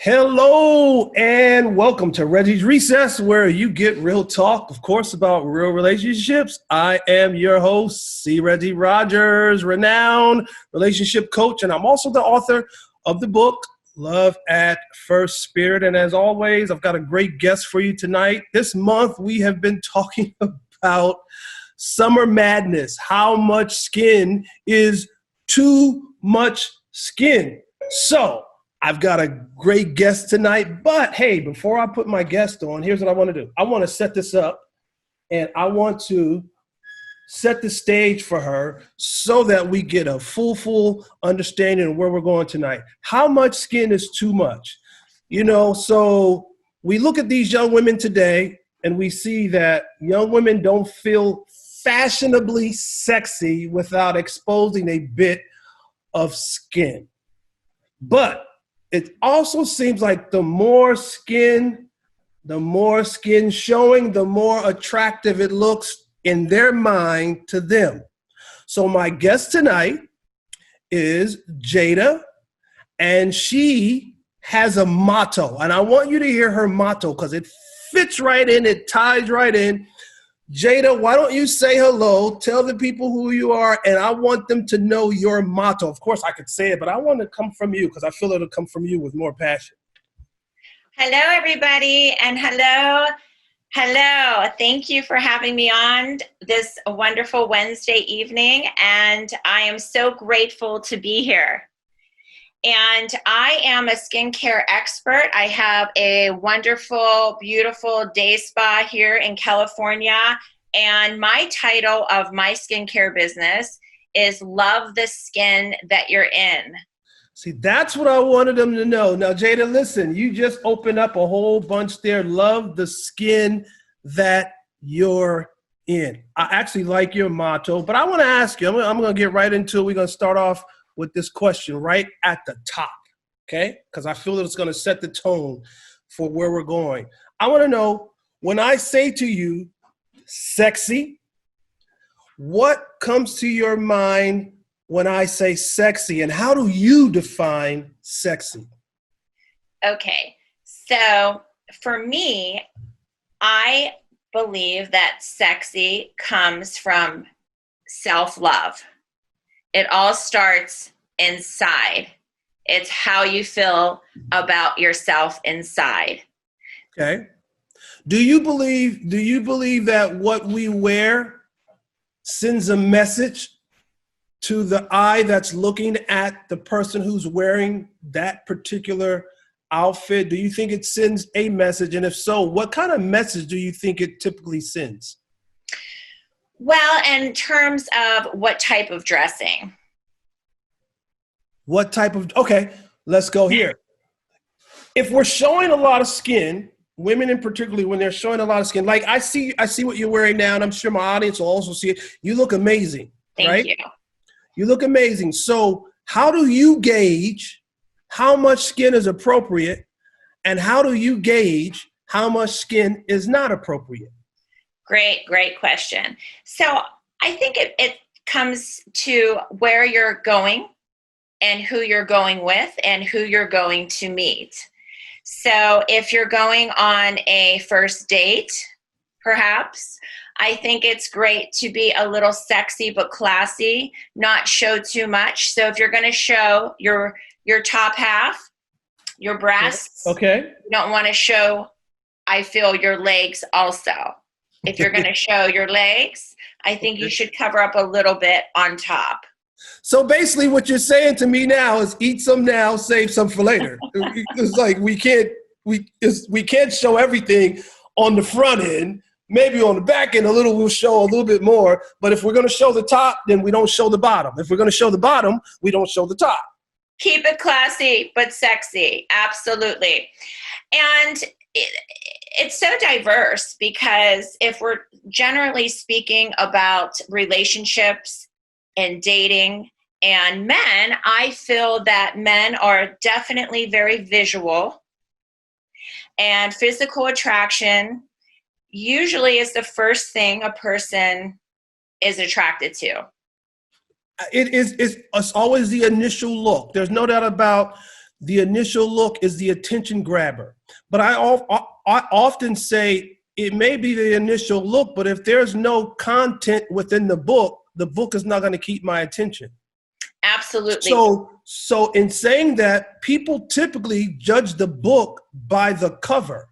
Hello and welcome to Reggie's Recess, where you get real talk, of course, about real relationships. I am your host, Regi Rodgers, renowned relationship coach, and I'm also the author of the book, Love at First Spirit. And as always, I've got a great guest for you tonight. This month, we have been talking about summer madness. How much skin is too much skin? So, I've got a great guest tonight, but hey, before I put my guest on, here's what I want to do. I want to set this up, and I want to set the stage for her so that we get a full understanding of where we're going tonight. How much skin is too much? So we look at these young women today, and we see that young women don't feel fashionably sexy without exposing a bit of skin. But it also seems like the more skin showing, the more attractive it looks in their mind to them. So my guest tonight is Jada, and she has a motto. And I want you to hear her motto because it fits right in, it ties right in. Jada, why don't you say hello, tell the people who you are, and I want them to know your motto. Of course, I could say it, but I want to come from you because I feel it'll come from you with more passion. Hello, everybody, and hello. Thank you for having me on this wonderful Wednesday evening, and I am so grateful to be here. And I am a skincare expert. I have a wonderful, beautiful day spa here in California. And my title of my skincare business is Love the Skin That You're In. See, that's what I wanted them to know. Now, Jada, listen, you just opened up a whole bunch there. Love the skin that you're in. I actually like your motto, but I want to ask you, I'm going to get right into it. We're going to start off with this question right at the top, okay? Because I feel that it's going to set the tone for where we're going. I want to know, when I say to you, sexy, what comes to your mind when I say sexy, and how do you define sexy? Okay, so for me, I believe that sexy comes from self-love. It all starts inside. It's how you feel about yourself inside. Okay. Do you believe that what we wear sends a message to the eye that's looking at the person who's wearing that particular outfit? Do you think it sends a message? And if so, what kind of message do you think it typically sends? Well, in terms of what type of dressing. Okay, let's go here. If we're showing a lot of skin, women in particular, when they're showing a lot of skin, like I see what you're wearing now, and I'm sure my audience will also see it. You look amazing, right? Thank you. You look amazing. So how do you gauge how much skin is appropriate, and how do you gauge how much skin is not appropriate? Great question. So I think it comes to where you're going and who you're going with and who you're going to meet. So if you're going on a first date, perhaps, I think it's great to be a little sexy but classy, not show too much. So if you're going to show your top half, your breasts, okay, you don't want to show, I feel, your legs also. If you're going to show your legs, I think you should cover up a little bit on top. So basically what you're saying to me now is eat some now, save some for later. It's like we can't show everything on the front end. Maybe on the back end we'll show a little bit more. But if we're going to show the top, then we don't show the bottom. If we're going to show the bottom, we don't show the top. Keep it classy but sexy. Absolutely. And it's so diverse because if we're generally speaking about relationships and dating and men, I feel that men are definitely very visual, and physical attraction usually is the first thing a person is attracted to. It's always the initial look. There's no doubt about the initial look is the attention grabber. But I often say it may be the initial look, but if there's no content within the book is not going to keep my attention. Absolutely. So in saying that, people typically judge the book by the cover,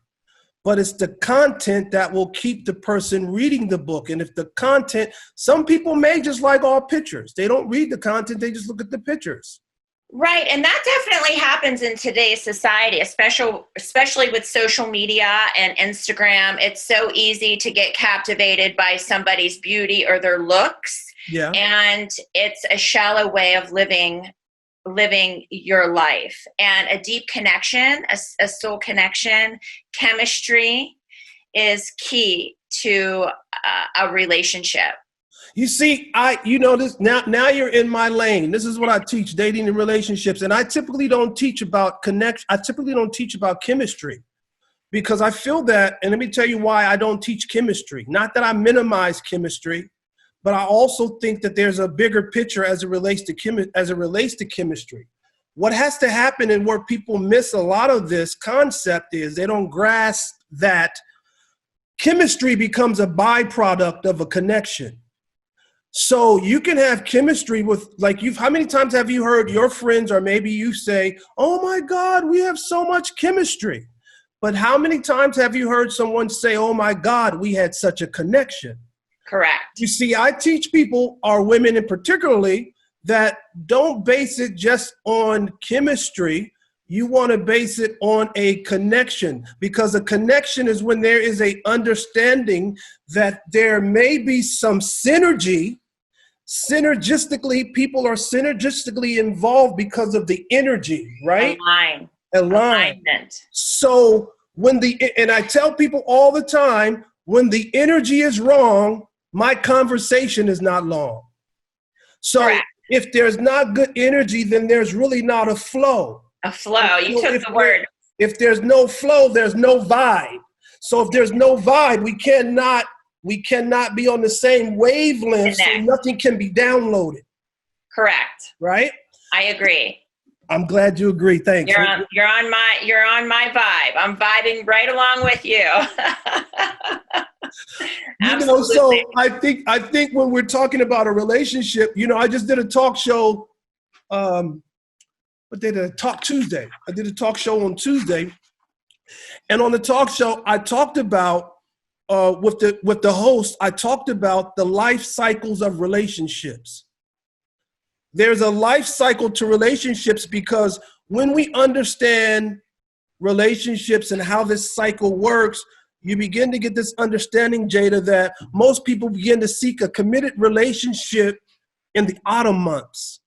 but it's the content that will keep the person reading the book. And if the content, some people may just like all pictures. They don't read the content, they just look at the pictures. Right, and that definitely happens in today's society, especially with social media and Instagram. It's so easy to get captivated by somebody's beauty or their looks. Yeah. And it's a shallow way of living your life. And a deep connection, a soul connection, chemistry is key to a relationship. You see, this now you're in my lane. This is what I teach, dating and relationships. And I typically don't teach about I typically don't teach about chemistry, because I feel that, and let me tell you why I don't teach chemistry. Not that I minimize chemistry, but I also think that there's a bigger picture as it relates to chemistry. What has to happen, and where people miss a lot of this concept, is they don't grasp that chemistry becomes a byproduct of a connection. So you can have chemistry with, how many times have you heard your friends, or maybe you say, oh my God, we have so much chemistry. But how many times have you heard someone say, oh my God, we had such a connection? Correct. You see, I teach people, or women in particularly, that don't base it just on chemistry. You want to base it on a connection, because a connection is when there is a understanding that there may be some synergy. Synergistically, people are synergistically involved because of the energy, right? Alignment. So and I tell people all the time, when the energy is wrong, my conversation is not long. So Correct. If there's not good energy, then there's really not a flow. A flow. You took the word. If there's no flow, there's no vibe. So if there's no vibe, we cannot be on the same wavelength, so nothing can be downloaded. Correct. Right? I agree. I'm glad you agree. Thanks. You're on my vibe. I'm vibing right along with you. So I think when we're talking about a relationship, I just did a talk show. Talk Tuesday. I did a talk show on Tuesday, and on the talk show, I talked about with the host. I talked about the life cycles of relationships. There's a life cycle to relationships, because when we understand relationships and how this cycle works, you begin to get this understanding, Jada, that most people begin to seek a committed relationship in the autumn months.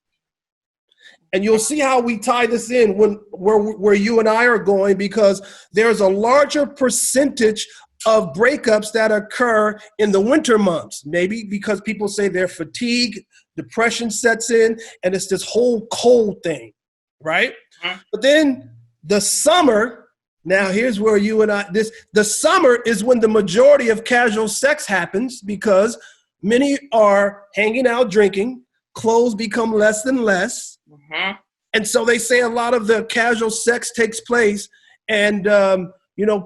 And you'll see how we tie this in where you and I are going, because there's a larger percentage of breakups that occur in the winter months, maybe because people say they're fatigued, depression sets in, and it's this whole cold thing, right? Mm-hmm. But then the summer, now here's where the summer is when the majority of casual sex happens, because many are hanging out drinking, clothes become less and less. Mm-hmm. And so they say a lot of the casual sex takes place, and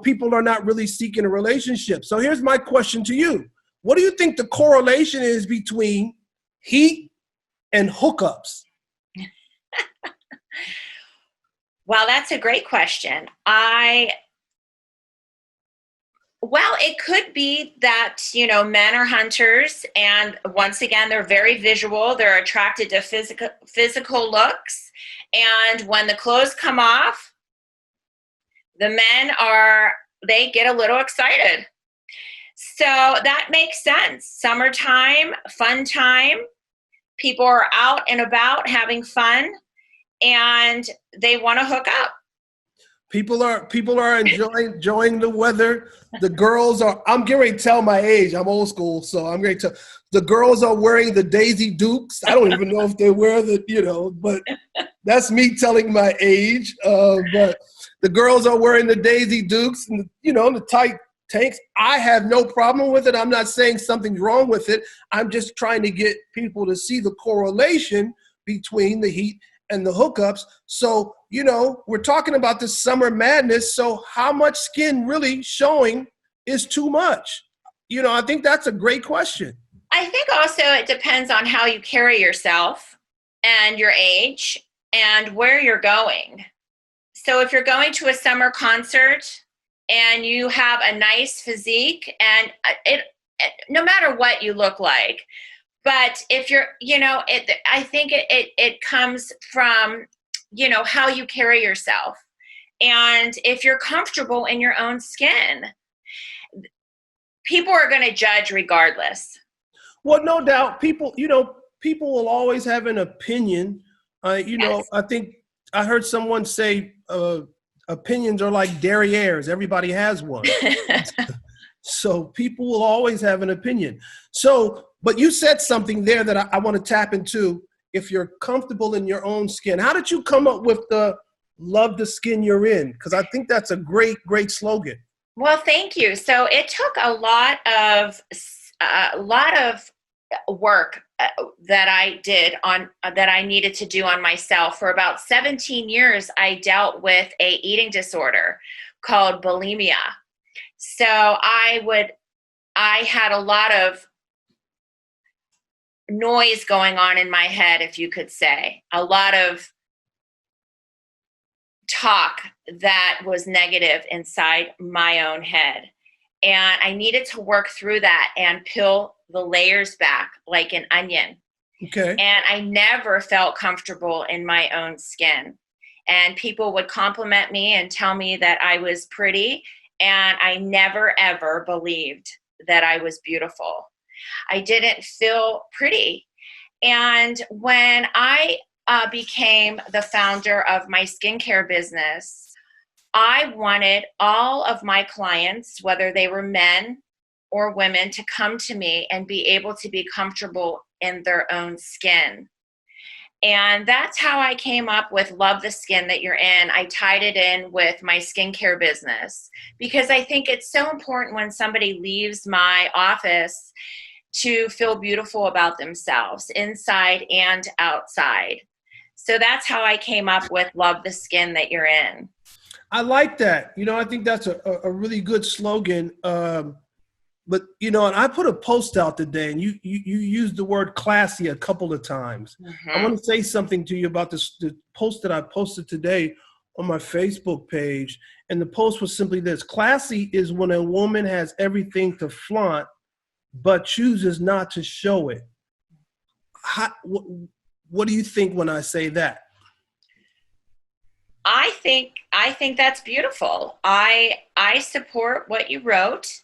people are not really seeking a relationship. So here's my question to you. What do you think the correlation is between heat and hookups? Well, that's a great question. It could be that, men are hunters, and once again, they're very visual. They're attracted to physical looks. And when the clothes come off, the men they get a little excited. So that makes sense. Summertime, fun time. People are out and about having fun, and they want to hook up. People are enjoying the weather. The girls are, I'm getting ready to tell my age. I'm old school, so I'm going to tell. The girls are wearing the Daisy Dukes. I don't even know if they wear but that's me telling my age. But the girls are wearing the Daisy Dukes and, the tight tanks. I have no problem with it. I'm not saying something's wrong with it. I'm just trying to get people to see the correlation between the heat and the hookups. So, you know, we're talking about this summer madness. So how much skin really showing is too much? You know, I think that's a great question. I think also it depends on how you carry yourself and your age and where you're going. So if you're going to a summer concert and you have a nice physique, and no matter what you look like, but if you're, you know, I think it comes from, you know, how you carry yourself. And if you're comfortable in your own skin, people are going to judge regardless. Well, no doubt people, you know, people will always have an opinion. You know, Yes. I think I heard someone say opinions are like derrieres. Everybody has one. So people will always have an opinion. So, but you said something there that I want to tap into. If you're comfortable in your own skin, how did you come up with the love the skin you're in? Because I think that's a great, great slogan. Well, thank you. So it took a lot of work that I did on that I needed to do on myself. For about 17 years, I dealt with a eating disorder called bulimia. So I had a lot of noise going on in my head, if you could say, a lot of talk that was negative inside my own head. And I needed to work through that and peel the layers back like an onion. Okay. And I never felt comfortable in my own skin. And people would compliment me and tell me that I was pretty. And I never, ever believed that I was beautiful. I didn't feel pretty. And when I became the founder of my skincare business, I wanted all of my clients, whether they were men or women, to come to me and be able to be comfortable in their own skin. And that's how I came up with Love the Skin That You're In. I tied it in with my skincare business because I think it's so important when somebody leaves my office to feel beautiful about themselves, inside and outside. So that's how I came up with Love the Skin That You're In. I like that. You know, I think that's a really good slogan. But, you know, and I put a post out today, and you used the word classy a couple of times. Mm-hmm. I want to say something to you about the post that I posted today on my Facebook page. And the post was simply this: classy is when a woman has everything to flaunt, but chooses not to show it. What do you think when I say that? I think that's beautiful. I support what you wrote.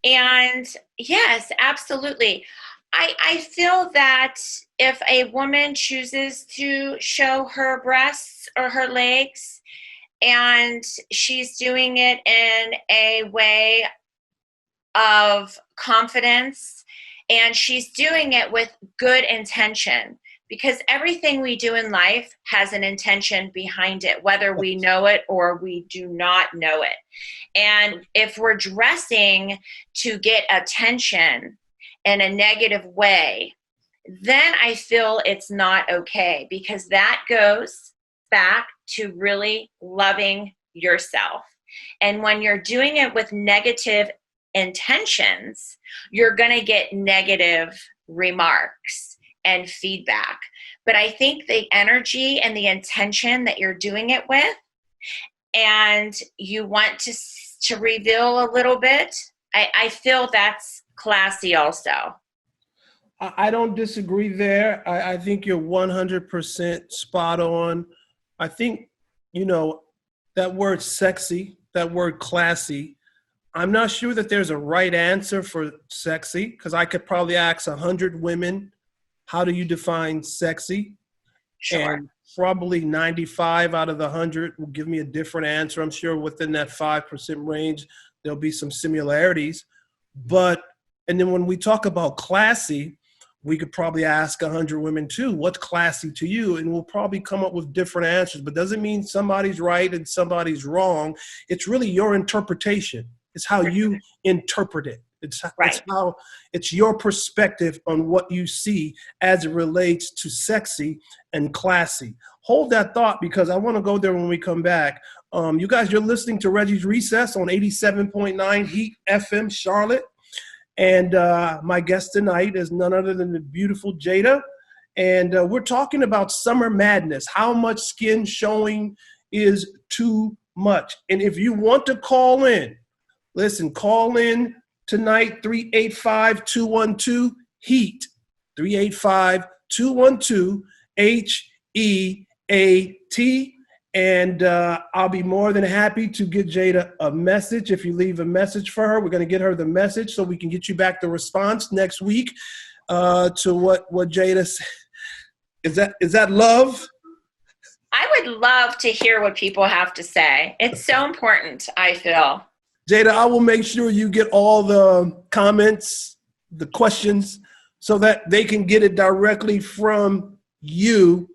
And yes, absolutely. I feel that if a woman chooses to show her breasts or her legs, and she's doing it in a way of confidence, and she's doing it with good intention, because everything we do in life has an intention behind it, whether we know it or we do not know it. And if we're dressing to get attention in a negative way, then I feel it's not okay, because that goes back to really loving yourself. And when you're doing it with negative intentions, you're going to get negative remarks and feedback. But I think the energy and the intention that you're doing it with, and you want to reveal a little bit, I feel that's classy also. I don't disagree there. I think you're 100% spot on. I think, you know, that word sexy, that word classy, I'm not sure that there's a right answer for sexy, because I could probably ask 100 women, how do you define sexy? Sure. And probably 95 out of the 100 will give me a different answer. I'm sure within that 5% range, there'll be some similarities. And then when we talk about classy, we could probably ask 100 women too, what's classy to you? And we'll probably come up with different answers, but doesn't mean somebody's right and somebody's wrong. It's really your interpretation. It's how you interpret it. Right. It's your perspective on what you see as it relates to sexy and classy. Hold that thought, because I want to go there when we come back. You guys, you're listening to Reggie's Recess on 87.9 Heat FM Charlotte. And my guest tonight is none other than the beautiful Jada. And we're talking about summer madness, how much skin showing is too much. And if you want to call in, listen, call in tonight, 385-212-HEAT, 385-212-HEAT. And I'll be more than happy to get Jada a message. If you leave a message for her, we're going to get her the message so we can get you back the response next week to what Jada said. Is that love? I would love to hear what people have to say. It's so important, I feel. Jada, I will make sure you get all the comments, the questions, so that they can get it directly from you.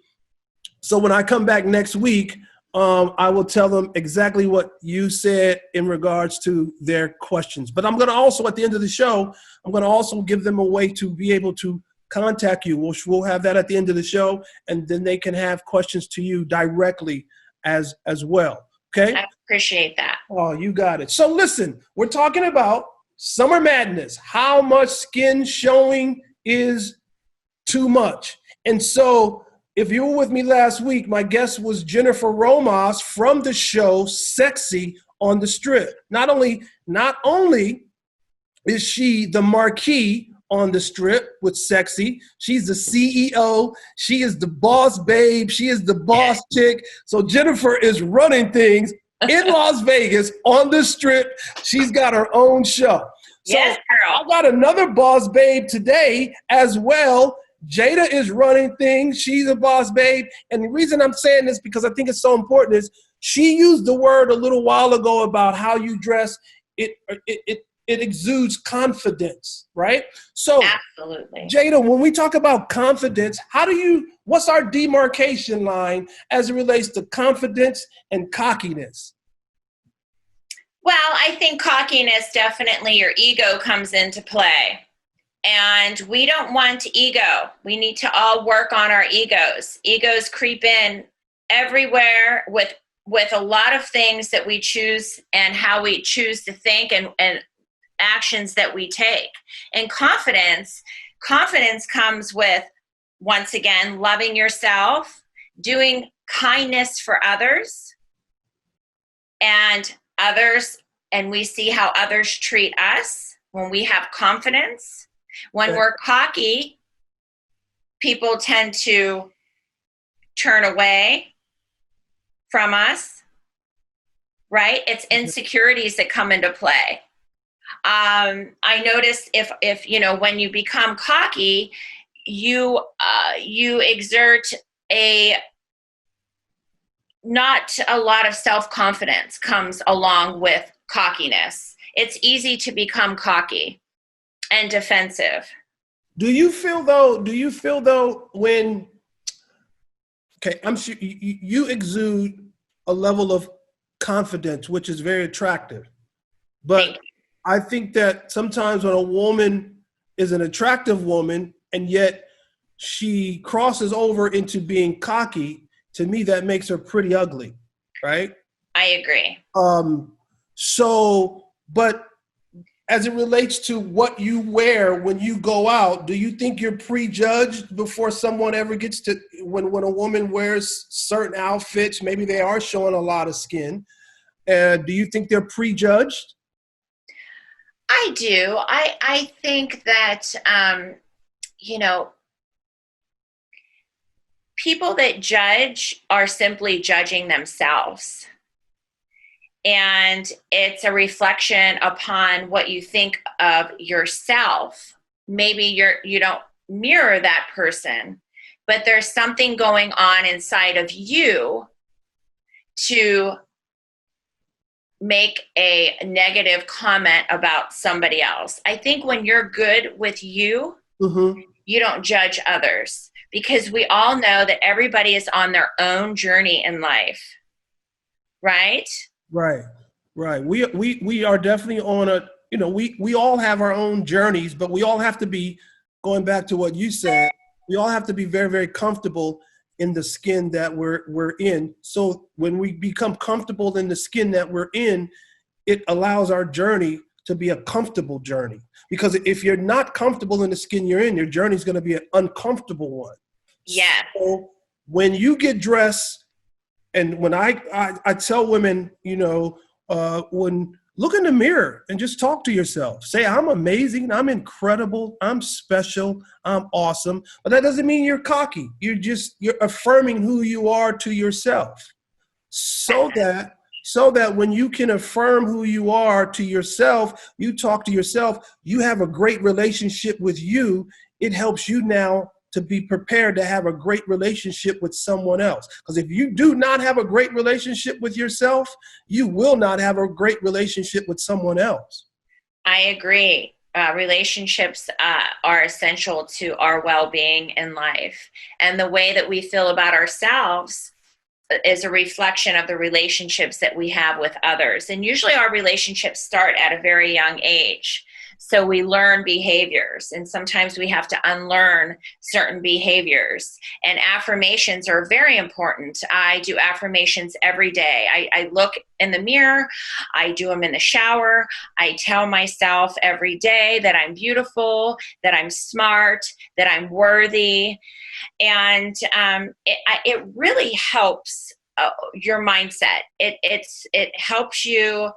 So when I come back next week, I will tell them exactly what you said in regards to their questions. But I'm going to also, at the end of the show, I'm going to also give them a way to be able to contact you. We'll have that at the end of the show, and then they can have questions to you directly as well. Okay? I appreciate that. Oh, you got it. So listen, we're talking about summer madness. How much skin showing is too much? And so if you were with me last week, my guest was Jennifer Romas from the show Sexy on the Strip. Not only is she the marquee on the Strip with Sexy, she's the CEO, she is the boss babe, she is the boss chick. So Jennifer is running things in Las Vegas on the Strip. She's got her own show. So yes, girl. I got another boss babe today as well. Jada is running things. She's a boss babe. And the reason I'm saying this, because I think it's so important, is she used the word a little while ago about how you dress. It exudes confidence, right? So, absolutely. Jada, when we talk about confidence, what's our demarcation line as it relates to confidence and cockiness? Well, I think cockiness, definitely your ego comes into play. And we don't want ego. We need to all work on our egos. Egos creep in everywhere with a lot of things that we choose and how we choose to think and actions that we take. And confidence comes with, once again, loving yourself, doing kindness for others, and we see how others treat us when we have confidence. When we're cocky, people tend to turn away from us, right? It's insecurities that come into play. I notice if when you become cocky, you exert not a lot of self-confidence comes along with cockiness. It's easy to become cocky and defensive. Do you feel though when, okay, I'm sure you exude a level of confidence, which is very attractive, but I think that sometimes when a woman is an attractive woman and yet she crosses over into being cocky, to me that makes her pretty ugly, right? I agree. But as it relates to what you wear when you go out, do you think you're prejudged before someone ever gets to, when a woman wears certain outfits, maybe they are showing a lot of skin, do you think they're prejudged? I do. I think that, people that judge are simply judging themselves. And it's a reflection upon what you think of yourself. Maybe you don't mirror that person, but there's something going on inside of you to make a negative comment about somebody else. I think when you're good with you, you don't judge others, because we all know that everybody is on their own journey in life, right? Right. We are definitely on we all have our own journeys, but we all have to be, going back to what you said, we all have to be very, very comfortable in the skin that we're in. So when we become comfortable in the skin that we're in, it allows our journey to be a comfortable journey. Because if you're not comfortable in the skin you're in, your journey is going to be an uncomfortable one. Yeah. So when you get dressed, and when I tell women, when look in the mirror and just talk to yourself. Say, I'm amazing, I'm incredible, I'm special, I'm awesome. But that doesn't mean you're cocky. You're affirming who you are to yourself. So that when you can affirm who you are to yourself, you talk to yourself, you have a great relationship with you. It helps you now to be prepared to have a great relationship with someone else. Because if you do not have a great relationship with yourself, you will not have a great relationship with someone else. I agree. Relationships are essential to our well-being in life. And the way that we feel about ourselves is a reflection of the relationships that we have with others. And usually our relationships start at a very young age. So we learn behaviors, and sometimes we have to unlearn certain behaviors. And affirmations are very important. I do affirmations every day. I look in the mirror, I do them in the shower. I tell myself every day that I'm beautiful, that I'm smart, that I'm worthy. And it really helps your mindset. It helps you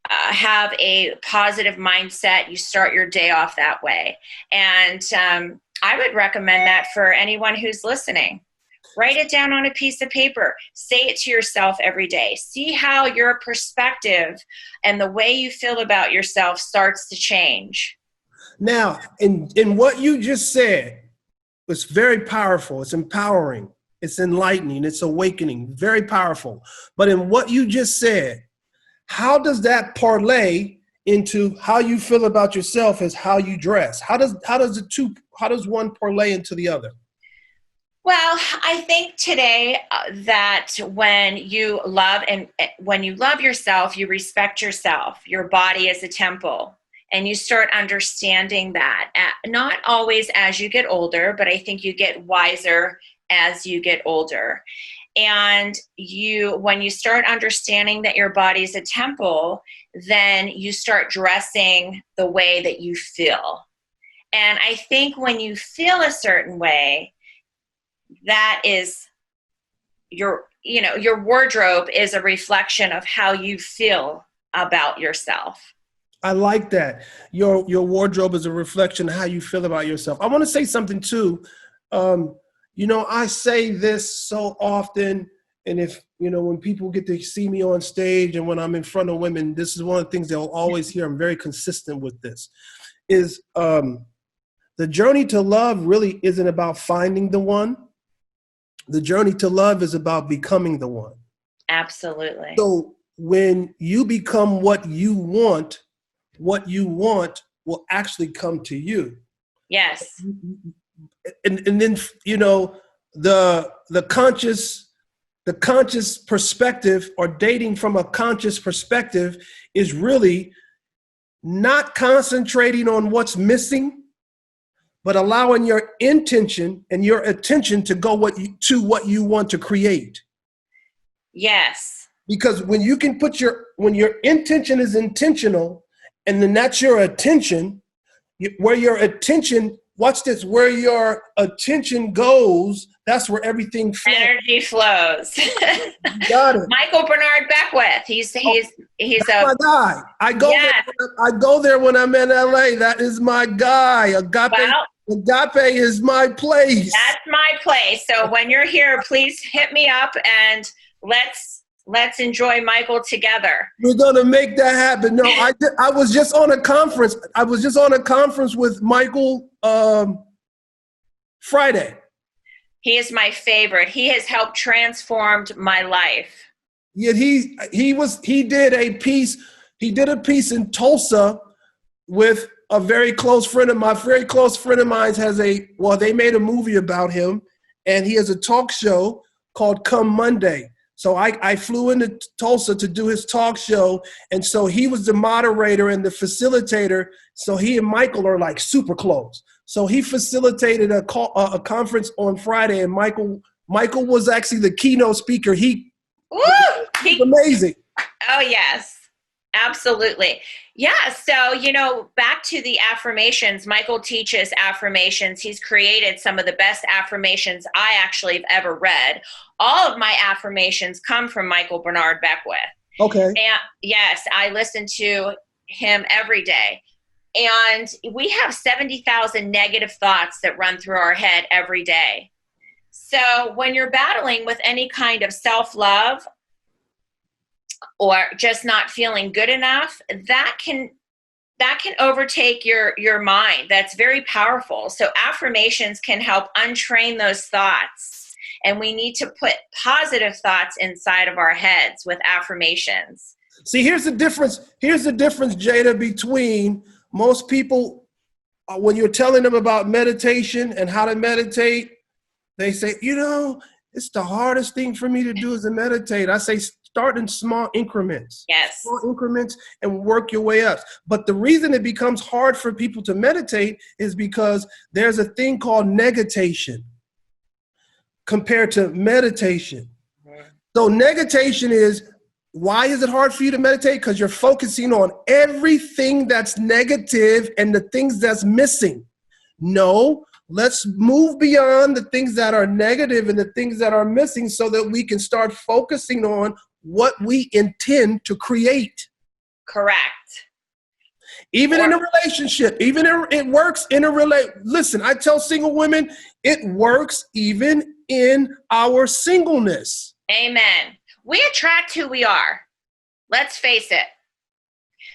have a positive mindset. You start your day off that way. And I would recommend that for anyone who's listening. Write it down on a piece of paper. Say it to yourself every day. See how your perspective and the way you feel about yourself starts to change. Now, in what you just said, it's very powerful. It's empowering. It's enlightening. It's awakening. Very powerful. But in what you just said, how does that parlay into how you feel about yourself as how you dress? How does one parlay into the other? Well, I think today that when you love yourself, you respect yourself. Your body is a temple, and you start understanding that. Not always as you get older, but I think you get wiser as you get older. And when you start understanding that your body's a temple, then you start dressing the way that you feel. And I think when you feel a certain way, that is your wardrobe is a reflection of how you feel about yourself. I like that. Your wardrobe is a reflection of how you feel about yourself. I want to say something too. I say this so often, and if, when people get to see me on stage and when I'm in front of women, this is one of the things they'll always hear. I'm very consistent with this, is the journey to love really isn't about finding the one. The journey to love is about becoming the one. Absolutely. So when you become what you want will actually come to you. Yes. And then, the conscious perspective, or dating from a conscious perspective, is really not concentrating on what's missing, but allowing your intention and your attention to go to what you want to create. Yes. Because when you can when your intention is intentional, and then that's your attention, where your attention, watch this, where your attention goes, that's where everything flows. Energy flows. You got it. Michael Bernard Beckwith. He's my guy. I go there when I'm in LA. That is my guy. Agape is my place. That's my place. So when you're here, please hit me up and let's enjoy Michael together. We're gonna make that happen. No, I was just on a conference. I was just on a conference with Michael Friday. He is my favorite. He has helped transform my life. Yeah, he did a piece in Tulsa with a very close friend of mine. Very close friend of mine they made a movie about him, and he has a talk show called Come Monday. So I flew into Tulsa to do his talk show. And so he was the moderator and the facilitator. So he and Michael are like super close. So he facilitated a conference on Friday, and Michael was actually the keynote speaker. He's amazing. Oh, yes, absolutely. Yeah. So, back to the affirmations, Michael teaches affirmations. He's created some of the best affirmations I actually have ever read. All of my affirmations come from Michael Bernard Beckwith. Okay. And yes, I listen to him every day. And we have 70,000 negative thoughts that run through our head every day. So when you're battling with any kind of self-love, or just not feeling good enough, that can overtake your mind. That's very powerful. So affirmations can help untrain those thoughts. And we need to put positive thoughts inside of our heads with affirmations. See, here's the difference, Jada, between most people, when you're telling them about meditation and how to meditate, they say, it's the hardest thing for me to do is to meditate. I say, start in small increments. Yes. Small increments and work your way up. But the reason it becomes hard for people to meditate is because there's a thing called negation compared to meditation. So negation is, why is it hard for you to meditate? Because you're focusing on everything that's negative and the things that's missing. No, let's move beyond the things that are negative and the things that are missing so that we can start focusing on what we intend to create. Correct. Even in a relationship, it works in a Listen, I tell single women, it works even in our singleness. Amen. We attract who we are. Let's face it.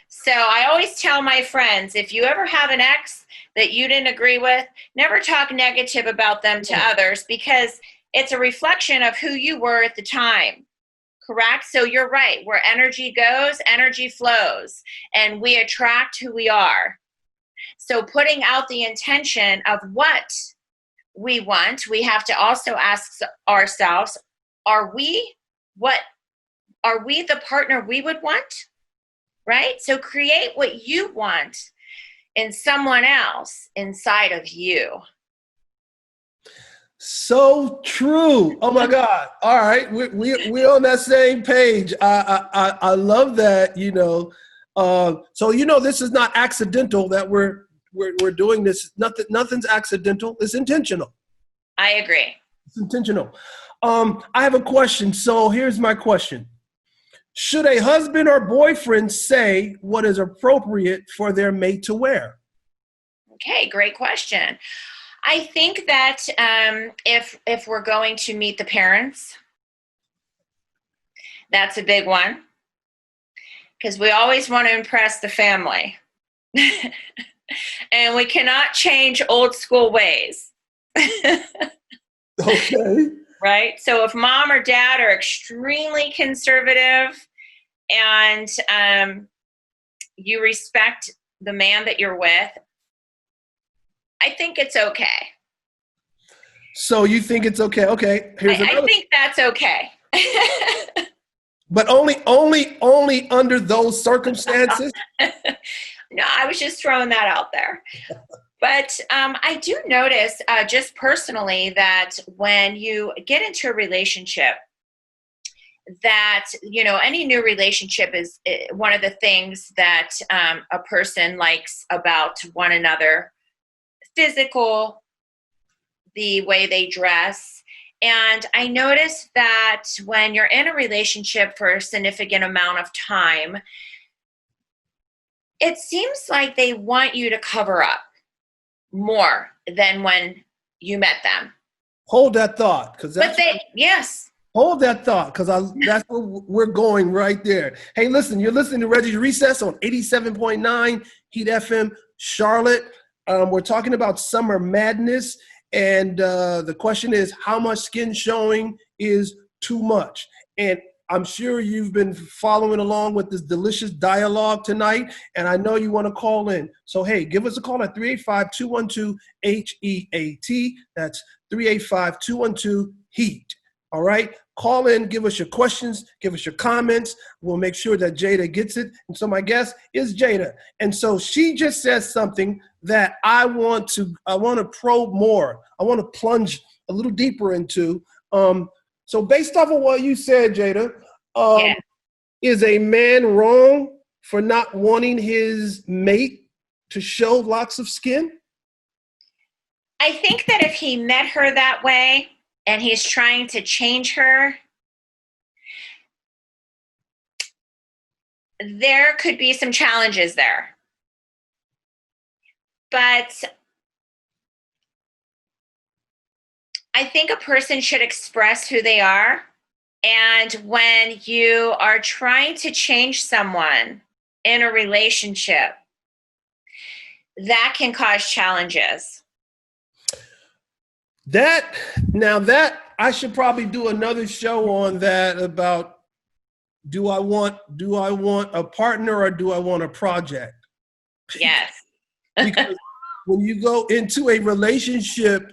So I always tell my friends, if you ever have an ex that you didn't agree with, never talk negative about them to others, because it's a reflection of who you were at the time. Correct? So you're right. Where energy goes, energy flows, and we attract who we are. So putting out the intention of what we want, we have to also ask ourselves, are we the partner we would want? Right? So create what you want in someone else inside of you. So true. Oh my God. All right. We're on that same page. I love that, So, this is not accidental that we're doing this. Nothing's accidental. It's intentional. I agree. It's intentional. I have a question. So here's my question. Should a husband or boyfriend say what is appropriate for their mate to wear? Okay, great question. I think that if we're going to meet the parents, that's a big one, because we always want to impress the family. And we cannot change old school ways. Okay. Right? So if mom or dad are extremely conservative and you respect the man that you're with, I think it's okay. So you think it's okay? Okay. I think that's okay. But only under those circumstances? No, I was just throwing that out there. But I do notice just personally that when you get into a relationship, that, any new relationship is one of the things that a person likes about one another. Physical, the way they dress. And I noticed that when you're in a relationship for a significant amount of time, it seems like they want you to cover up more than when you met them. Hold that thought, because yes. Hold that thought, because that's where we're going right there. Hey, listen, you're listening to Regi's Recess on 87.9 Heat FM Charlotte. We're talking about summer madness, and the question is, how much skin showing is too much? And I'm sure you've been following along with this delicious dialogue tonight, and I know you want to call in. So, hey, give us a call at 385-212-HEAT. That's 385-212-HEAT. All right? Call in, give us your questions, give us your comments. We'll make sure that Jada gets it. And so my guest is Jada. And so she just says something that I want to probe more. I want to plunge a little deeper into. So based off of what you said, Jada, is a man wrong for not wanting his mate to show lots of skin? I think that if he met her that way and he's trying to change her, there could be some challenges there. But I think a person should express who they are. And when you are trying to change someone in a relationship, that can cause challenges. That I should probably do another show on that about do I want a partner or do I want a project? Yes. Because when you go into a relationship,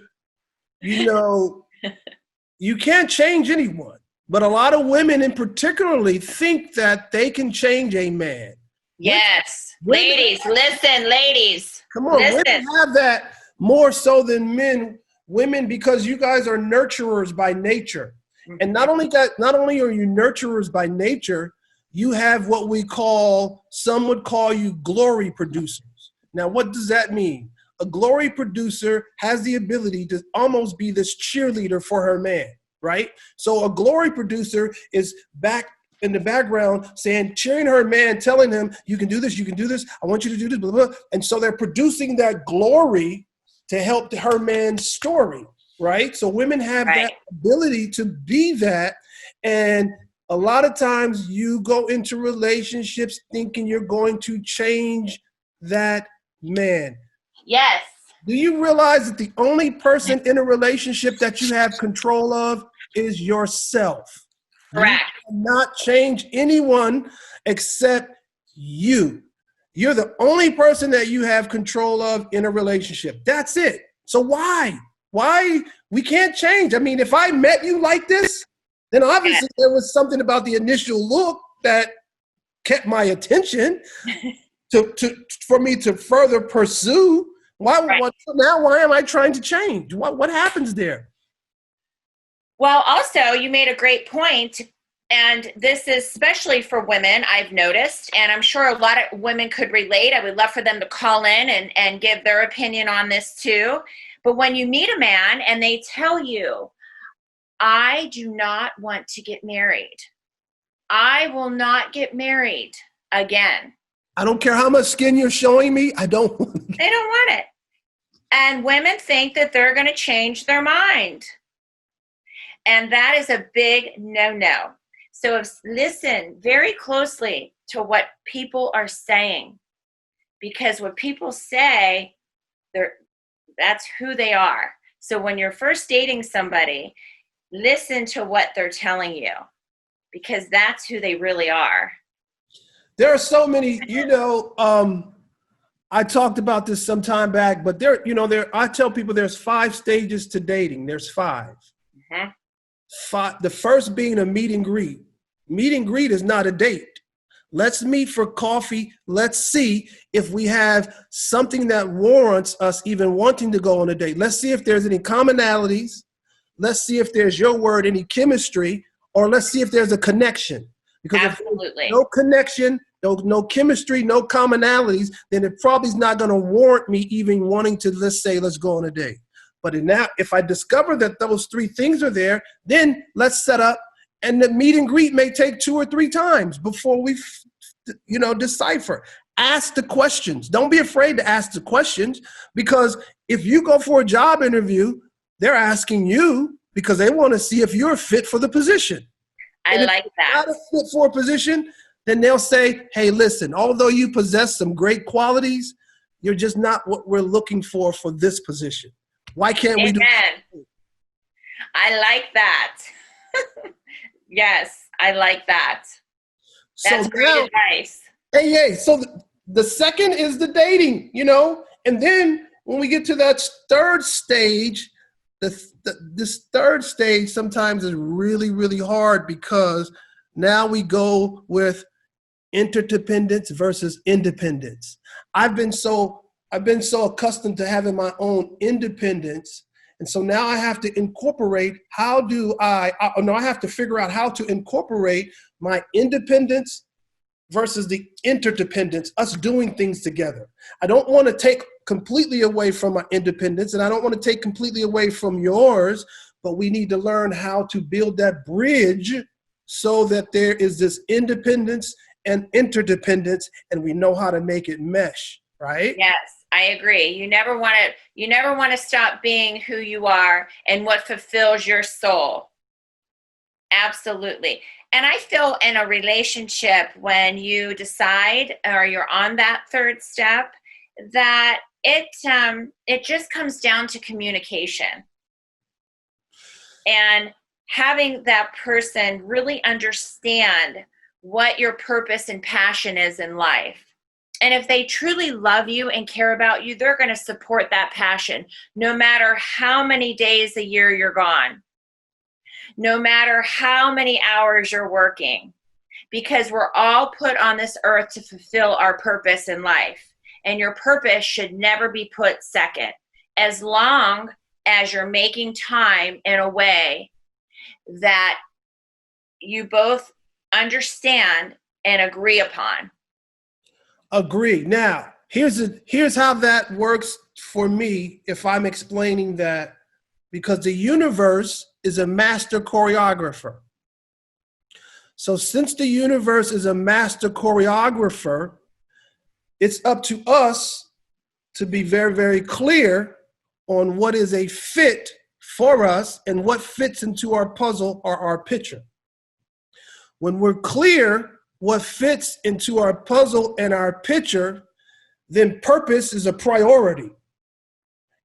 you can't change anyone. But a lot of women in particularly think that they can change a man. Yes. Ladies, listen, ladies. Come on, listen. Women have that more so than men. Women, because you guys are nurturers by nature. Mm-hmm. And not only are you nurturers by nature, you have what some would call you glory producers. Now, what does that mean? A glory producer has the ability to almost be this cheerleader for her man, right? So a glory producer is back in the background cheering her man, telling him, you can do this, I want you to do this, blah, blah, blah. And so they're producing that glory to help her man's story, right? So women have that ability to be that. And a lot of times you go into relationships thinking you're going to change that man. Yes. Do you realize that the only person in a relationship that you have control of is yourself? Correct. You cannot change anyone except you. You're the only person that you have control of in a relationship. That's it. So why? Why we can't change? I mean, if I met you like this, then obviously there was something about the initial look that kept my attention for me to further pursue. Why am I trying to change? What happens there? Well, also, you made a great point. And this is especially for women, I've noticed, and I'm sure a lot of women could relate. I would love for them to call in and give their opinion on this too. But when you meet a man and they tell you, I do not want to get married. I will not get married again. I don't care how much skin you're showing me. I don't want it. They don't want it. And women think that they're going to change their mind. And that is a big no-no. So listen very closely to what people are saying, because what people say, that's who they are. So when you're first dating somebody, listen to what they're telling you, because that's who they really are. There are so many, I talked about this some time back, but I tell people there's 5 stages to dating. There's 5. Mm-hmm. 5. The first being a meet and greet. Meet and greet is not a date. Let's meet for coffee. Let's see if we have something that warrants us even wanting to go on a date. Let's see if there's any commonalities. Let's see if there's, your word, any chemistry, or let's see if there's a connection. Because absolutely. If there's no connection, no chemistry, no commonalities, then it probably is not going to warrant me even wanting to, let's go on a date. But if I discover that those 3 things are there, then let's set up. And the meet and greet may take 2 or 3 times before we, decipher. Ask the questions. Don't be afraid to ask the questions, because if you go for a job interview, they're asking you because they want to see if you're fit for the position. I like that. If you're not a fit for a position, then they'll say, hey, listen, although you possess some great qualities, you're just not what we're looking for this position. Why can't we do that? I like that. Yes, I like that. That's great advice. Hey, so the second is the dating, and then when we get to that third stage, this third stage sometimes is really, really hard because now we go with interdependence versus independence. I've been so accustomed to having my own independence. And so now I have to incorporate, I have to figure out how to incorporate my independence versus the interdependence, us doing things together. I don't want to take completely away from my independence, and I don't want to take completely away from yours, but we need to learn how to build that bridge so that there is this independence and interdependence, and we know how to make it mesh, right? Yes, I agree. You never want to stop being who you are and what fulfills your soul. Absolutely. And I feel in a relationship, when you decide or you're on that third step, that it just comes down to communication and having that person really understand what your purpose and passion is in life. And if they truly love you and care about you, they're going to support that passion, no matter how many days a year you're gone, no matter how many hours you're working, because we're all put on this earth to fulfill our purpose in life. And your purpose should never be put second, as long as you're making time in a way that you both understand and agree upon. Agree. Now, here's how that works for me if I'm explaining that, because the universe is a master choreographer. So since the universe is a master choreographer, it's up to us to be very, very clear on what is a fit for us and what fits into our puzzle or our picture. When we're clear what fits into our puzzle and our picture, then purpose is a priority.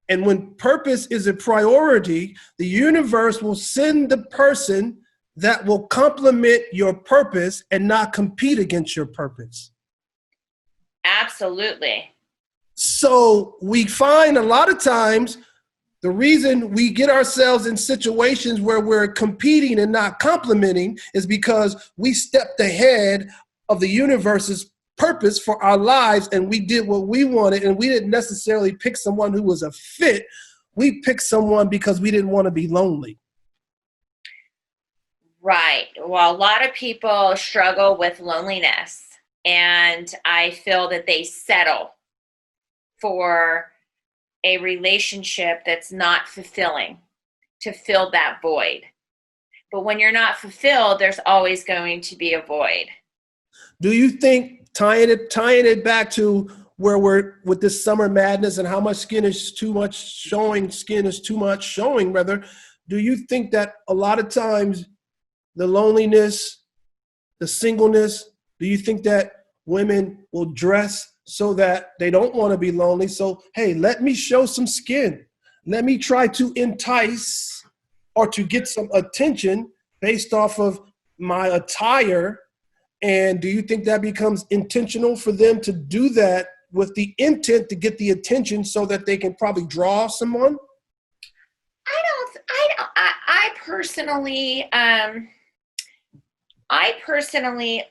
And when purpose is a priority, the universe will send the person that will complement your purpose and not compete against your purpose. Absolutely. So we find a lot of times the reason we get ourselves in situations where we're competing and not complementing is because we stepped ahead of the universe's purpose for our lives and we did what we wanted, and we didn't necessarily pick someone who was a fit. We picked someone because we didn't want to be lonely. Right. Well, a lot of people struggle with loneliness, and I feel that they settle for a relationship that's not fulfilling, to fill that void. But when you're not fulfilled, there's always going to be a void. Do you think, tying it back to where we're with this summer madness and how much skin is too much showing, do you think that a lot of times the loneliness, the singleness, do you think that women will dress so that they don't want to be lonely? So, hey, let me show some skin. Let me try to entice or to get some attention based off of my attire. And do you think that becomes intentional for them to do that with the intent to get the attention so that they can probably draw someone? I personally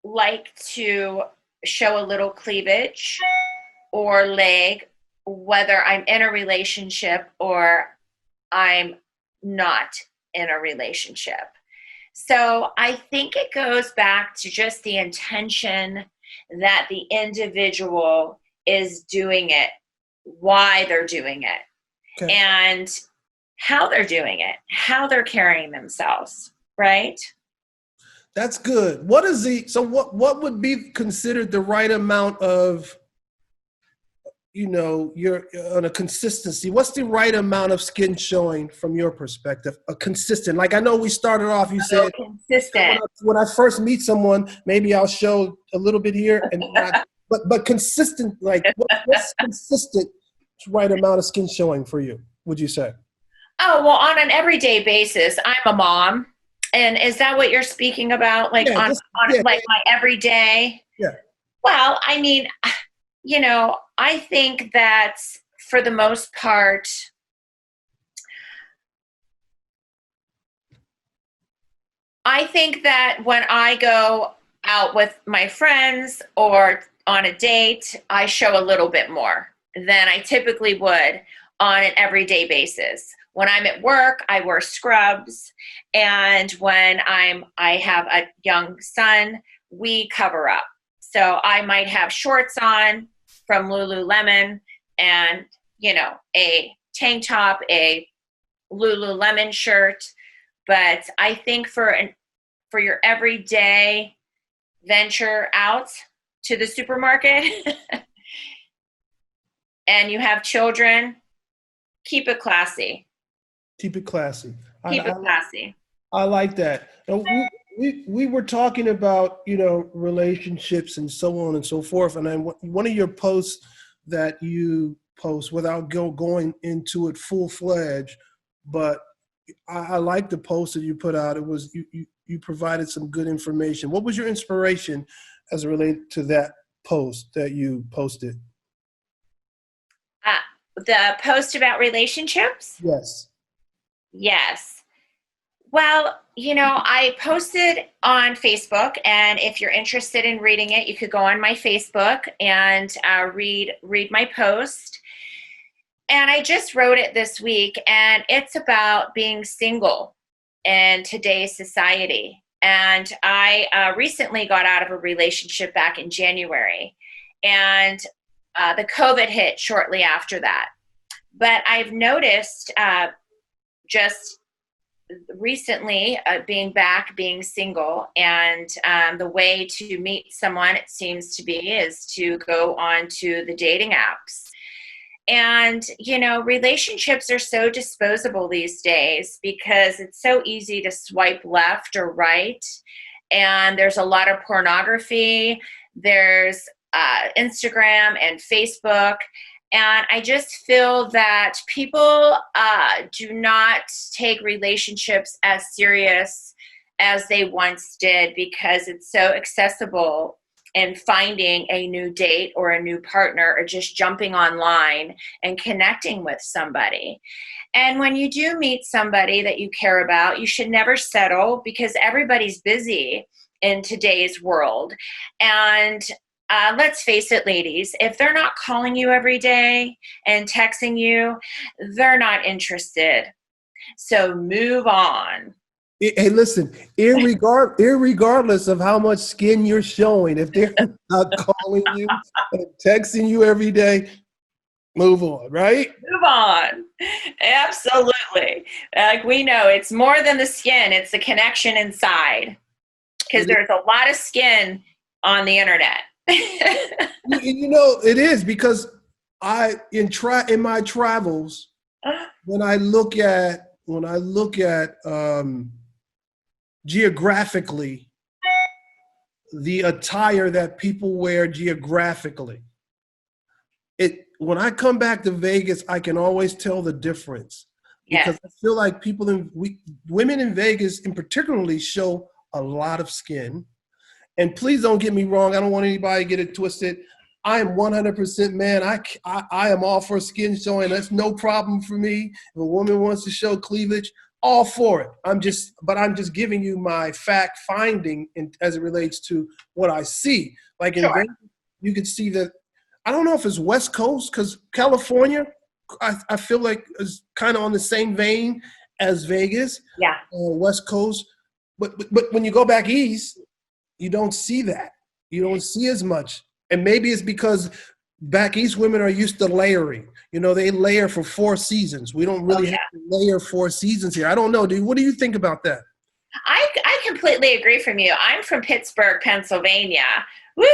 like to show a little cleavage or leg, whether I'm in a relationship or I'm not in a relationship. So I think it goes back to just the intention that the individual is doing it, why they're doing it, okay, and how they're doing it, how they're carrying themselves, right? That's good. What would be considered the right amount of, you're on a consistency? What's the right amount of skin showing from your perspective? A consistent, like I know we started off, you said consistent. When I first meet someone, maybe I'll show a little bit here and but consistent, like what's consistent right amount of skin showing for you, would you say? Oh, well, on an everyday basis, I'm a mom. And is that what you're speaking about? Like on my everyday? Yeah. Well, I mean, I think that for the most part, I think that when I go out with my friends or on a date, I show a little bit more than I typically would on an everyday basis. When I'm at work, I wear scrubs, and when I have a young son, we cover up. So I might have shorts on from Lululemon and, a tank top, a Lululemon shirt. But I think for your everyday venture out to the supermarket and you have children, keep it classy. Keep it classy. Keep it classy. I like that. And we were talking about, relationships and so on and so forth. And then one of your posts that you post, without going into it full-fledged, but I like the post that you put out. It was you provided some good information. What was your inspiration as it related to that post that you posted? The post about relationships? Yes. Yes. Well, I posted on Facebook, and if you're interested in reading it, you could go on my Facebook and read my post. And I just wrote it this week, and it's about being single in today's society. And I recently got out of a relationship back in January, and the COVID hit shortly after that. But I've noticed just recently being single, and the way to meet someone, it seems to be, is to go on to the dating apps. And, relationships are so disposable these days because it's so easy to swipe left or right. And there's a lot of pornography. There's Instagram and Facebook. And I just feel that people do not take relationships as serious as they once did because it's so accessible in finding a new date or a new partner or just jumping online and connecting with somebody. And when you do meet somebody that you care about, you should never settle because everybody's busy in today's world. And let's face it, ladies, if they're not calling you every day and texting you, they're not interested. So move on. Hey, listen, irregardless of how much skin you're showing, if they're not calling you and texting you every day, move on, right? Move on. Absolutely. Like we know, it's more than the skin. It's the connection inside. Because there's a lot of skin on the internet. It is because in my travels, when I look at geographically, the attire that people wear geographically, when I come back to Vegas, I can always tell the difference. Yes. Because I feel like women in Vegas in particularly show a lot of skin. And please don't get me wrong. I don't want anybody to get it twisted. I am 100% man. I am all for skin showing. That's no problem for me. If a woman wants to show cleavage, all for it. I'm just giving you my fact finding as it relates to what I see. Like in Vegas, you could see that. I don't know if it's West Coast because California, I feel like is kind of on the same vein as Vegas. Yeah. West Coast, but when you go back east, you don't see that. You don't see as much, and maybe it's because back east women are used to layering. They layer for 4 seasons. We don't really have to layer 4 seasons here. I don't know. What do you think about that? I completely agree from you. I'm from Pittsburgh, Pennsylvania. Woohoo!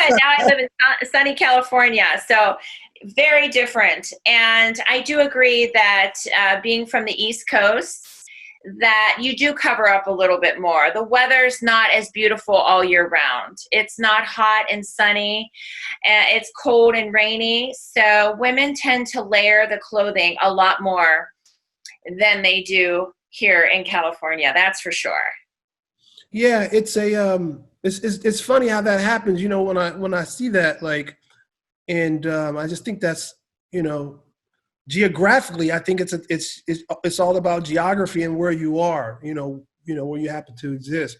Now I live in sunny California. So very different. And I do agree that being from the East Coast, that you do cover up a little bit more. The weather's not as beautiful all year round. It's not hot and sunny. It's cold and rainy. So women tend to layer the clothing a lot more than they do here in California. That's for sure. Yeah, it's funny how that happens. When I see that, I just think that's geographically, I think it's all about geography and where you are. where you happen to exist.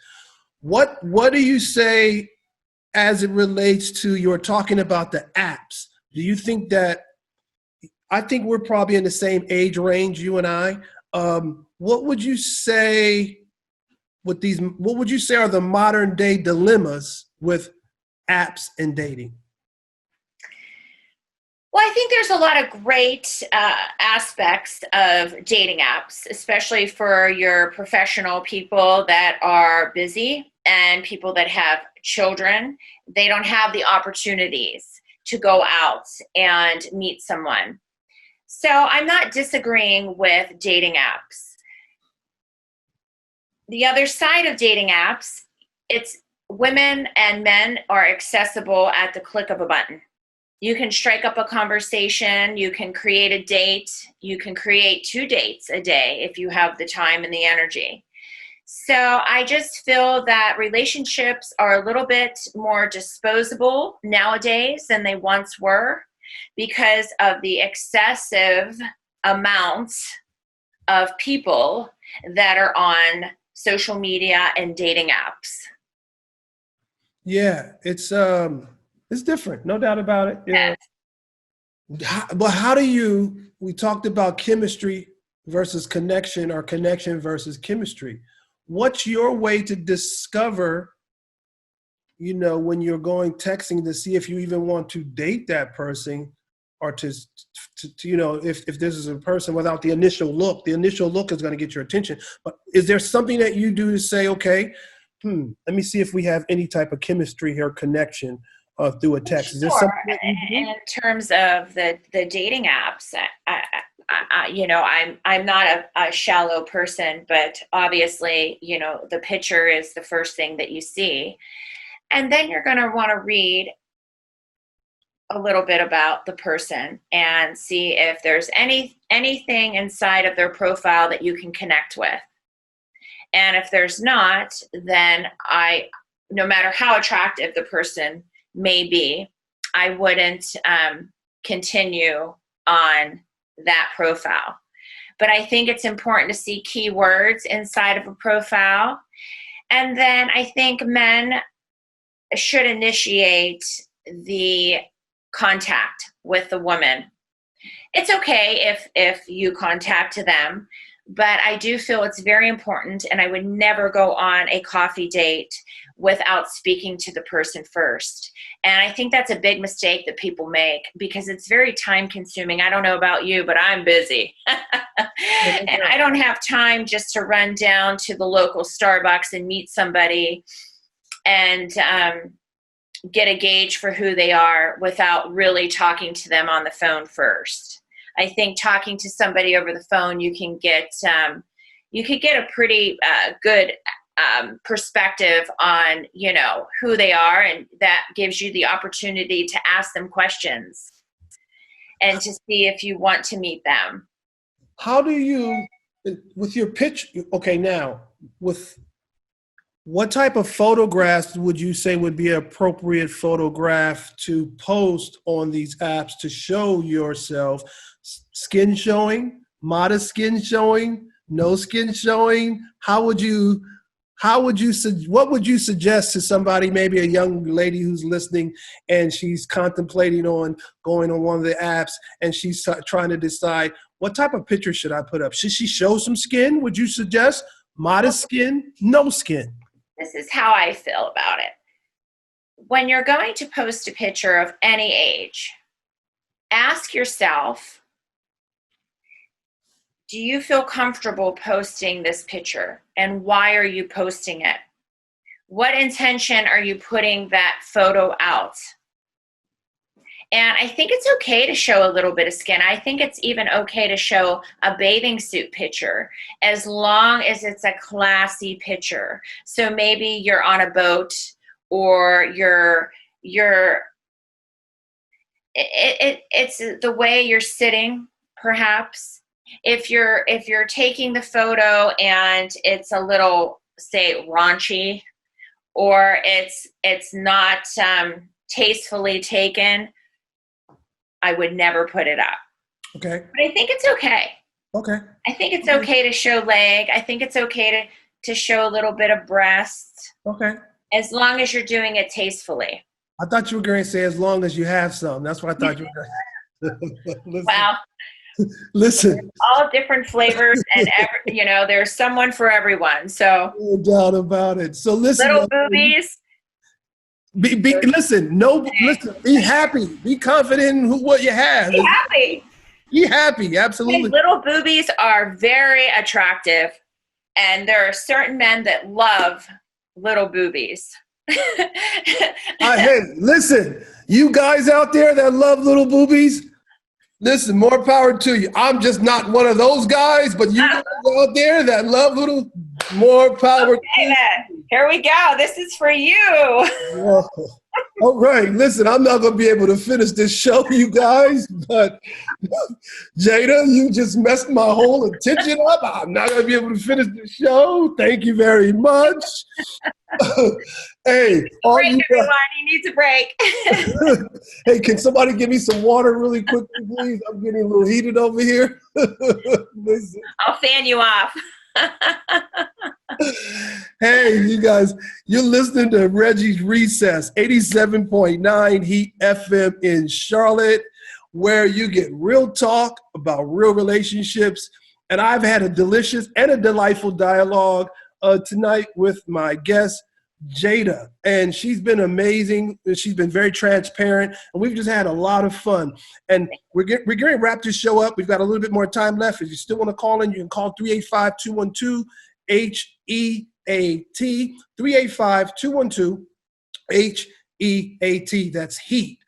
What do you say as it relates to you're talking about the apps? Do you think that, I think we're probably in the same age range, you and I. What would you say what would you say are the modern day dilemmas with apps and dating? Well, I think there's a lot of great aspects of dating apps, especially for your professional people that are busy and people that have children. They don't have the opportunities to go out and meet someone. So I'm not disagreeing with dating apps. The other side of dating apps, it's women and men are accessible at the click of a button. You can strike up a conversation, you can create a date, you can create 2 dates a day if you have the time and the energy. So I just feel that relationships are a little bit more disposable nowadays than they once were because of the excessive amounts of people that are on social media and dating apps. Yeah, it's different, no doubt about it. Yes. But how do we talked about chemistry versus connection or connection versus chemistry. What's your way to discover, when you're going texting to see if you even want to date that person or to if this is a person without the initial look is going to get your attention. But is there something that you do to say, okay, let me see if we have any type of chemistry here, connection through a text? Is there something that you do? In terms of the dating apps, I'm not a shallow person, but obviously, the picture is the first thing that you see. And then you're going to want to read a little bit about the person and see if there's anything inside of their profile that you can connect with. And if there's not, then no matter how attractive the person may be, I wouldn't continue on that profile. But I think it's important to see keywords inside of a profile. And then I think men should initiate the contact with the woman. It's okay if you contact them, but I do feel it's very important, and I would never go on a coffee date without speaking to the person first. And I think that's a big mistake that people make because it's very time consuming. I don't know about you, but I'm busy. And I don't have time just to run down to the local Starbucks and meet somebody and get a gauge for who they are without really talking to them on the phone first. I think talking to somebody over the phone, you could get a pretty good perspective on, who they are, and that gives you the opportunity to ask them questions and to see if you want to meet them. How do you, with your pitch, okay, now, with what type of photographs would you say would be an appropriate photograph to post on these apps to show yourself? Skin showing, modest skin showing, no skin showing? What would you suggest to somebody, maybe a young lady who's listening and she's contemplating on going on one of the apps and she's trying to decide what type of picture should I put up? Should she show some skin? Would you suggest modest skin, no skin? This is how I feel about it. When you're going to post a picture of any age, ask yourself, do you feel comfortable posting this picture? And why are you posting it? What intention are you putting that photo out? And I think it's okay to show a little bit of skin. I think it's even okay to show a bathing suit picture as long as it's a classy picture. So maybe you're on a boat or it's the way you're sitting, perhaps. If you're taking the photo and it's a little, say, raunchy, or it's not tastefully taken, I would never put it up. Okay. But I think it's okay. Okay. I think it's okay to show leg. I think it's okay to show a little bit of breast. Okay. As long as you're doing it tastefully. I thought you were going to say as long as you have some. That's what I thought you were going to say. Wow. Listen. All different flavors, and there's someone for everyone. So no doubt about it. So listen. Little boobies. Listen, be happy. Be confident in what you have. Be happy. Be happy, absolutely. And little boobies are very attractive, and there are certain men that love little boobies. Hey, listen, you guys out there that love little boobies, listen, more power to you. I'm just not one of those guys, but you guys out there that love little, more power to you. Then. Here we go. This is for you. Whoa. All right, listen, I'm not going to be able to finish this show, you guys, but Jada, you just messed my whole attention up. I'm not going to be able to finish the show. Thank you very much. Hey, everyone, he needs a break. Hey, can somebody give me some water really quickly, please? I'm getting a little heated over here. I'll fan you off. Hey, you guys, you're listening to Regi's Recess, 87.9 Heat FM in Charlotte, where you get real talk about real relationships. And I've had a delicious and a delightful dialogue tonight with my guest, Jada, and she's been amazing. She's been very transparent, and we've just had a lot of fun. And we're going to wrap this show up. We've got a little bit more time left. If you still want to call in, you can call 385-212-HEAT, 385-212-HEAT. That's heat.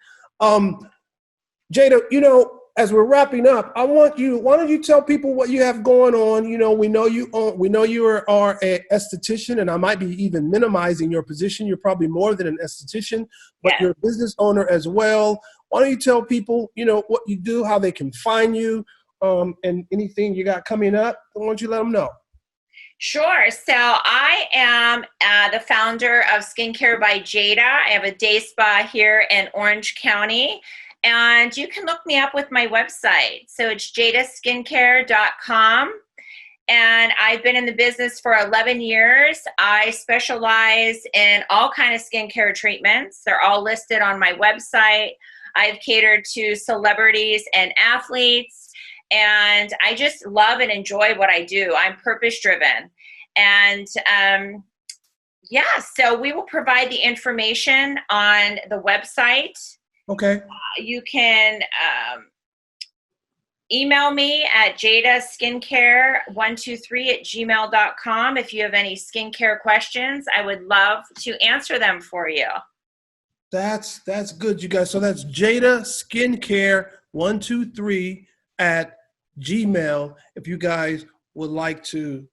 Jada, as we're wrapping up, why don't you tell people what you have going on? We know you are an esthetician, and I might be even minimizing your position. You're probably more than an esthetician, but You're a business owner as well. Why don't you tell people, what you do, how they can find you, and anything you got coming up? Why don't you let them know? Sure. So I am the founder of Skincare by Jada. I have a day spa here in Orange County. And you can look me up with my website. So it's jadaskincare.com. And I've been in the business for 11 years. I specialize in all kinds of skincare treatments. They're all listed on my website. I've catered to celebrities and athletes. And I just love and enjoy what I do. I'm purpose-driven. And so we will provide the information on the website. Okay. You can email me at jadaskincare123@gmail.com if you have any skincare questions. I would love to answer them for you. That's good, you guys. So that's jadaskincare123@gmail. If you guys would like to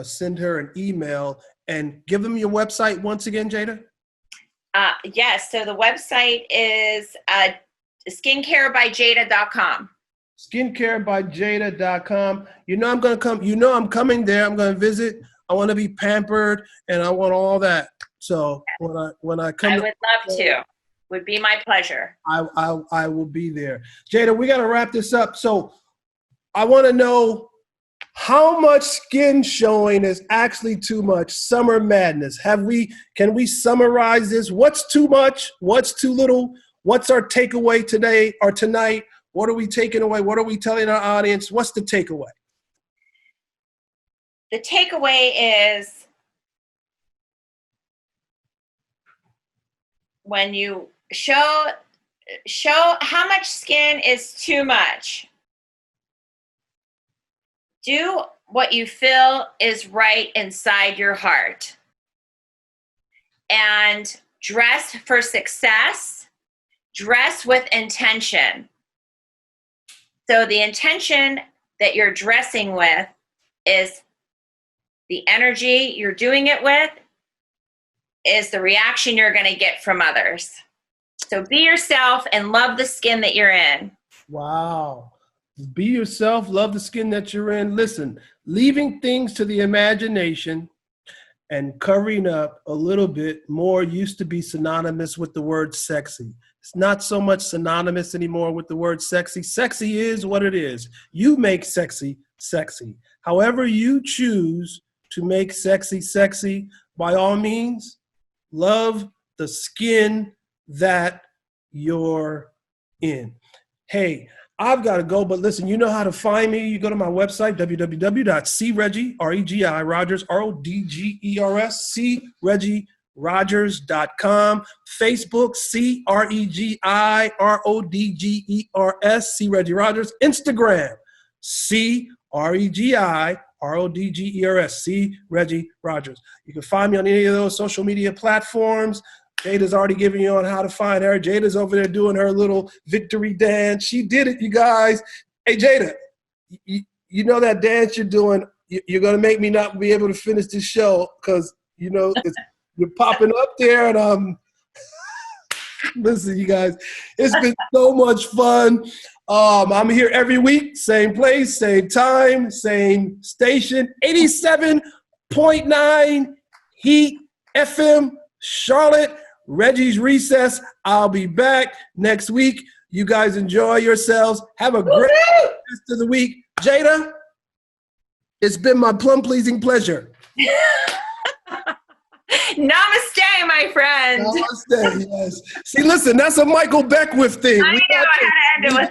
send her an email, and give them your website once again, Jada. Yes. So the website is skincarebyjada.com. Skincarebyjada.com. I'm going to come. I'm coming there. I'm going to visit. I want to be pampered, and I want all that. So when I come, I would love to. Would be my pleasure. I will be there. Jada, we got to wrap this up. So I want to know, how much skin showing is actually too much? Summer madness. Can we summarize this? What's too much? What's too little? What's our takeaway today or tonight? What are we taking away? What are we telling our audience? What's the takeaway? The takeaway is when you show how much skin is too much. Do what you feel is right inside your heart. And dress for success. Dress with intention. So the intention that you're dressing with is the energy you're doing it with, is the reaction you're going to get from others. So be yourself and love the skin that you're in. Wow. Be yourself, love the skin that you're in. Listen, leaving things to the imagination and covering up a little bit more used to be synonymous with the word sexy. It's not so much synonymous anymore with the word sexy. Sexy is what it is. You make sexy, sexy. However you choose to make sexy sexy, by all means, love the skin that you're in. Hey, I've got to go, but listen, you know how to find me. You go to my website, www.cregi, R-E-G-I, Rodgers, R-O-D-G-E-R-S, CRegiRodgers.com. Facebook, CRegiRodgers, C Regi Rodgers. Instagram, CRegiRodgers, C Regi Rodgers. You can find me on any of those social media platforms. Jada's already giving you on how to find her. Jada's over there doing her little victory dance. She did it, you guys. Hey, Jada, you know that dance you're doing, you're going to make me not be able to finish this show because, you know, you're popping up there. And listen, you guys, it's been so much fun. I'm here every week, same place, same time, same station, 87.9 Heat FM, Charlotte. Reggie's Recess. I'll be back next week. You guys enjoy yourselves. Have a great rest of the week. Jada, it's been my plum-pleasing pleasure. Namaste, my friend. Namaste, yes. See, listen, that's a Michael Beckwith thing. I know, I had to end it with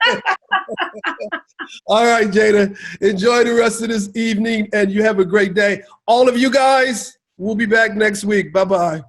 that. All right, Jada, enjoy the rest of this evening, and you have a great day. All of you guys, we'll be back next week. Bye-bye.